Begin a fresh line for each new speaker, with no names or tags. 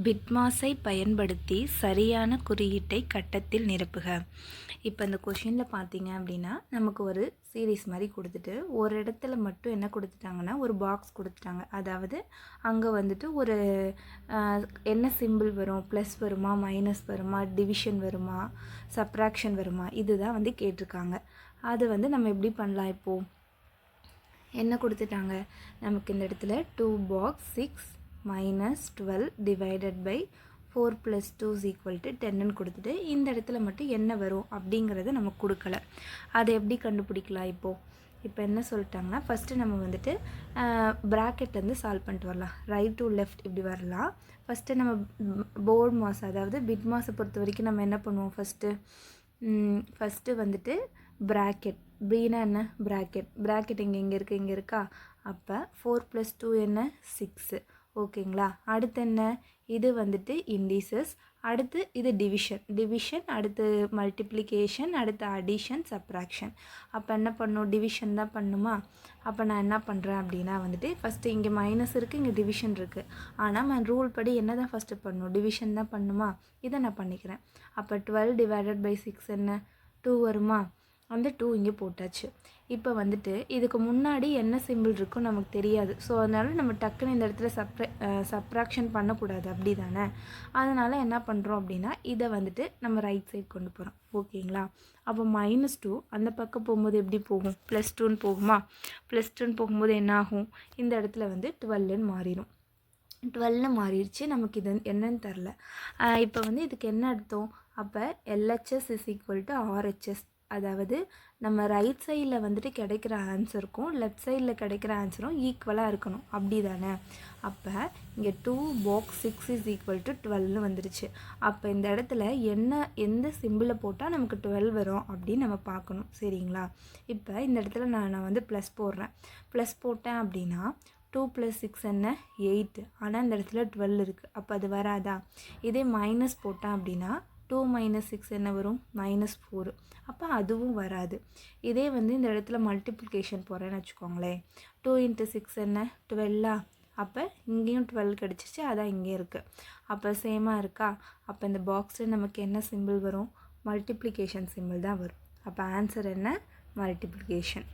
பிட்மாஸை பயன்படுத்தி சரியான குறியீட்டை கட்டத்தில் நிரப்புக. இப்போ இந்த கொஷினில் பார்த்தீங்க அப்படின்னா நமக்கு ஒரு சீரீஸ் மாதிரி கொடுத்துட்டு ஒரு இடத்துல மட்டும் என்ன கொடுத்துட்டாங்கன்னா ஒரு பாக்ஸ் கொடுத்துட்டாங்க. அதாவது அங்கே வந்துட்டு ஒரு என்ன சிம்பிள் வரும், ப்ளஸ் வருமா, மைனஸ் வருமா, டிவிஷன் வருமா, சப்ராக்ஷன் வருமா, இதுதான் வந்து கேட்டிருக்காங்க. அது வந்து நம்ம எப்படி பண்ணலாம்? இப்போது என்ன கொடுத்துட்டாங்க நமக்கு இந்த இடத்துல 2 box 6 minus 12 divided by 4 plus 2 is equal to 10 கொடுத்துட்டு இந்த இடத்துல மட்டும் என்ன வரும் அப்படிங்கிறத நமக்கு கொடுக்கல. அதை எப்படி கண்டுபிடிக்கலாம்? இப்போ என்ன சொல்லிட்டாங்கன்னா ஃபஸ்ட்டு நம்ம வந்துட்டு ப்ராக்கெட்லேருந்து சால்வ் பண்ணிட்டு வரலாம். ரைட் டு லெஃப்ட் இப்படி வரலாம். ஃபஸ்ட்டு நம்ம போர்ட் மாஸ் அதாவது பிட் மாஸை பொறுத்த வரைக்கும் நம்ம என்ன பண்ணுவோம்? ஃபஸ்ட்டு வந்துட்டு ப்ராக்கெட் பீனா என்ன ப்ராக்கெட் இங்கே இருக்குது, இங்கே இருக்கா? அப்போ 4 + 2 என்ன 6. ஓகேங்களா? அடுத்து என்ன? இது வந்துட்டு இண்டிசஸ், அடுத்து இது டிவிஷன், அடுத்து மல்டிப்ளிகேஷன், அடுத்து அடிஷன், சப்ராக்ஷன். அப்போ என்ன பண்ணும்? டிவிஷன் தான் பண்ணுமா? அப்போ நான் என்ன பண்ணுறேன் அப்படின்னா வந்துட்டு ஃபஸ்ட்டு இங்கே மைனஸ் இருக்குது, இங்கே டிவிஷன் இருக்குது. ஆனால் நான் ரூல் படி என்ன தான் ஃபஸ்ட்டு பண்ணணும்? டிவிஷன் தான் பண்ணுமா? இதை நான் பண்ணிக்கிறேன். அப்போ 12 divided by 6 என்ன 2 வருமா? அந்த 2 இங்கே போட்டாச்சு. இப்போ வந்துட்டு இதுக்கு முன்னாடி என்ன சிம்பிள் இருக்கும் நமக்கு தெரியாது. ஸோ அதனால் நம்ம டக்குன்னு இந்த இடத்துல சப்ராக்ஷன் பண்ணக்கூடாது, அப்படி தானே? அதனால் என்ன பண்ணுறோம் அப்படின்னா இதை வந்துட்டு நம்ம ரைட் சைட் கொண்டு போகிறோம். ஓகேங்களா? அப்போ -2 அந்த பக்கம் போகும்போது எப்படி போகும்? +2ன்னு போகுமா? +2ன்னு போகும்போது என்ன ஆகும்? இந்த இடத்துல வந்து 12ன்னு மாறிடும். 12 மாறிடுச்சு. நமக்கு இது என்னன்னு தெரில. இப்போ வந்து இதுக்கு என்ன அர்த்தம்? அப்போ LHS = RHS. அதாவது நம்ம ரைட் சைடில் வந்துட்டு கிடைக்கிற ஆன்சருக்கும் லெஃப்ட் சைடில் கிடைக்கிற ஆன்சரும் ஈக்குவலாக இருக்கணும், அப்படி தானே? அப்போ இங்கே 2 பாக்ஸ் 6 is equal to 12 வந்துருச்சு. அப்போ இந்த இடத்துல எந்த சிம்பிளை போட்டால் நமக்கு 12 வரும் அப்படின்னு நம்ம பார்க்கணும். சரிங்களா? இப்போ இந்த இடத்துல நான் வந்து ப்ளஸ் போடுறேன். ப்ளஸ் போட்டேன் அப்படின்னா 2 + 6 என்ன 8. ஆனால் இந்த இடத்துல 12 இருக்குது. அப்போ அது வராதா? இதே மைனஸ் போட்டேன் அப்படின்னா 2 - 6 என்ன வரும்? -4. அப்போ அதுவும் வராது. இதே வந்து இந்த இடத்துல மல்டிப்ளிகேஷன் போகிறேன்னு வச்சுக்கோங்களேன். 2 × 6 என்ன 12. அப்போ இங்கேயும் 12 கிடச்சிச்சு, அதான் இங்கே இருக்குது. அப்போ சேமாக இருக்கா? அப்போ இந்த பாக்ஸில் நமக்கு என்ன சிம்பிள் வரும்? மல்டிப்ளிகேஷன் சிம்பிள் தான் வரும். அப்போ ஆன்சர் என்ன? மல்டிப்ளிகேஷன்.